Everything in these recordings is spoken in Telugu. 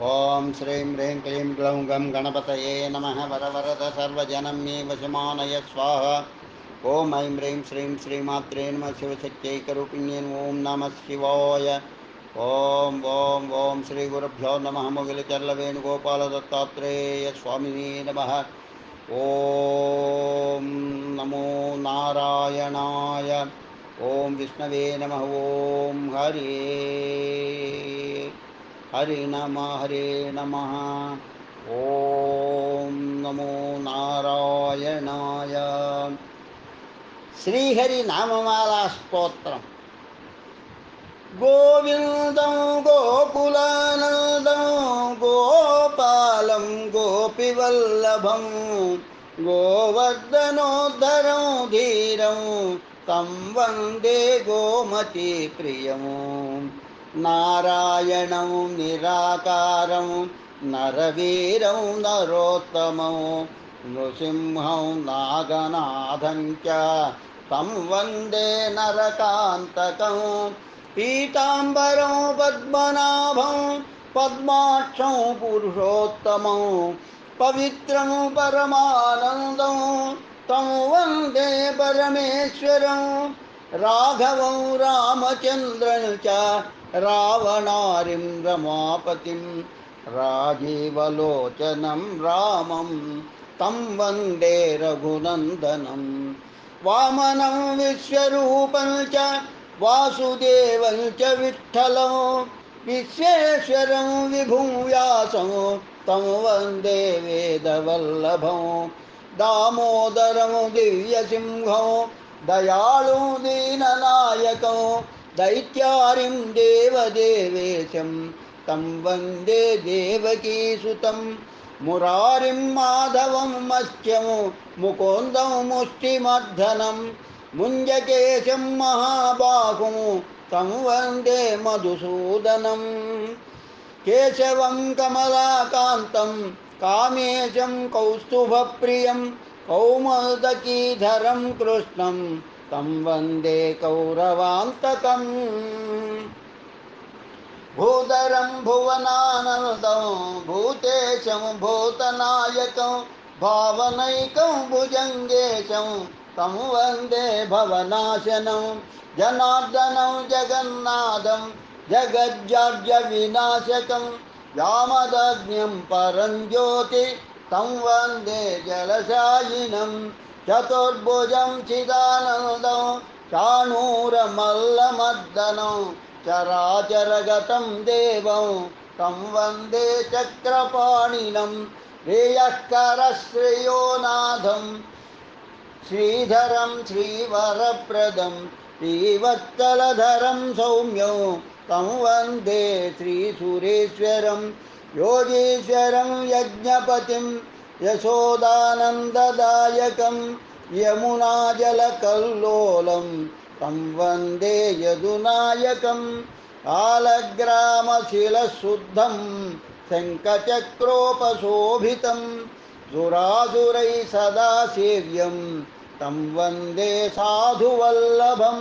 ఓం శ్రీం హ్రీం క్లీం గ్లౌం గం గణపతయే నమః వరవరద సర్వజనం మే వశమానయ స్వాహ. ఓం ఐం హ్రీం శ్రీం శ్రీమాత్రే నమః శివశక్త్యైకరూపిణ్యై ఓం నమః శివాయ. ఓం ఓం ఓం శ్రీ గురుభ్యో నమః. మొగిలిచర్ల వేణుగోపాల దత్తాత్రేయ స్వామినే నమః. ఓం నమో నారాయణాయ. ఓం విష్ణవే నమః. ఓం హరి నమః. ఓం నమో నారాయణాయ. శ్రీహరి నామమాలా స్తోత్రం. గోవిందం గోకులానందం గోపాలం గోపివల్లభం గోవర్ధనోద్ధరం ధీరం తం వందే గోమతి ప్రియం. నారాయణం నిరాకారం నరవీరం నరోత్తమం నృసింహం నాగనాథం చ తం వందే నరకాంతకం. పీతాంబరం పద్మనాభం పద్మాక్షం పురుషోత్తమం పవిత్రం పరమానందం తం వందే పరమేశ్వరం. రాఘవం రామచంద్రం చ రావణారిం రమాపతిం రాజీవలోచనం రామం తం వందే రఘునందనం. వామనం విశ్వరూపం చ వాసుదేవం చ విఠ్ఠలం విశ్వేశ్వరం విభుం వ్యాసం తం వందే వేదవల్లభం. దామోదరం దివ్యసింహం దయాళుం దీననాయకం దైత్యారిం దేవదేవేశం తం వందే దేవకీసుతం. మురారిం మాధవం మత్స్యం ముకుందం ముష్టిమర్ధనం ముంజకేశం మహాబాహుం తం వందే మధుసూదనం. కేశవం కమలాకాంతం కామేశం కౌస్తుభప్రియం కౌమోదకీధరం కృష్ణం తం వందే కౌరవాంతకం. భూధరం భువనానందం భూతేశం భూతనాయకం భావనైకం భుజంగేశం తం వందే భవనాశనం. జనార్దనం జగన్నాథం జగజ్జాడ్య వినాశకం యామదగ్న్యం పరం జ్యోతి తం వందే జలశాయినం. చతుర్భుజం చిదానందం చాణూరమల్లమర్దనం చరాచరగతం దేవం తం వందే చక్రపాణినం. శ్రేయస్కరశ్రేయోనాథం శ్రీధరం శ్రీవరప్రదం శ్రీవత్సలధరం సౌమ్యం తం వందే శ్రీసురేశ్వరం. యోగీశ్వరం యజ్ఞపతిం యశోదానందదాయకం యమునాజలకల్లోలం తం వందే యదునాయకం. ఆలగ్రామశిలశుద్ధం శంఖచక్రోపశోభితం సురాసురై సదా సేవ్యం తం వందే సాధువల్లభం.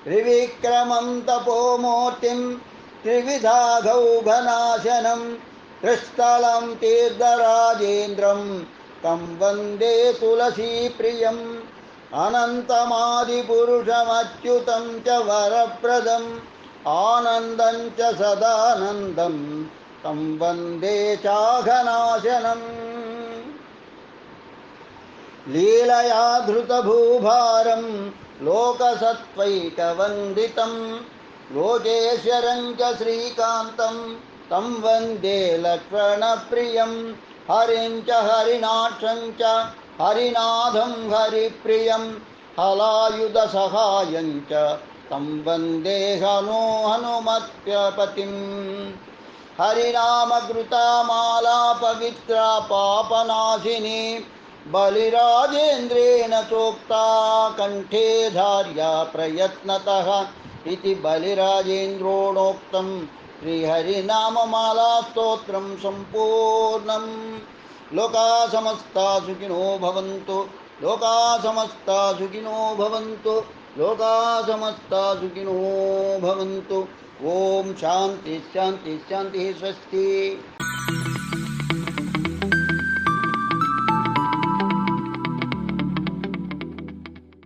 త్రివిక్రమం తపోమూర్తిం త్రివిధాఘౌఘనాశనం త్రిస్థలం తీర్థరాజేంద్రం తం వందే తులసీప్రియం. అనంతమాదిపురుషమచ్యుతం చ వరప్రదం ఆనందం చ సదానందం తం వందే చాఘనాశనం. లీలయా ధృతభూభారం లోకసత్వైకవందితం లోకేశ్వరం చ శ్రీకాంతం తం వందే లక్ష్మణప్రియం. హరిం చ హరినాక్షం చ హరినాథం హరిప్రియం హలాయుధసహాయం చ తం వందే హనుమత్పతిం. హరినామఘృతమాలా పవిత్రా పాపనాశిని బలిరాజేంద్రేణ చోక్తా కంఠే ధార్యా ప్రయత్నతః ఇతి బలిరాజేంద్రోణోక్తం. శ్రీహరినామమాలా స్తోత్రం సంపూర్ణం. లోకా సమస్తా సుఖినో భవంతు. లోకా సమస్తా సుఖినో భవంతు. లోకా సమస్తా సుఖినో భవంతు. ఓం శాంతి శాంతి శాంతి. స్వస్తి.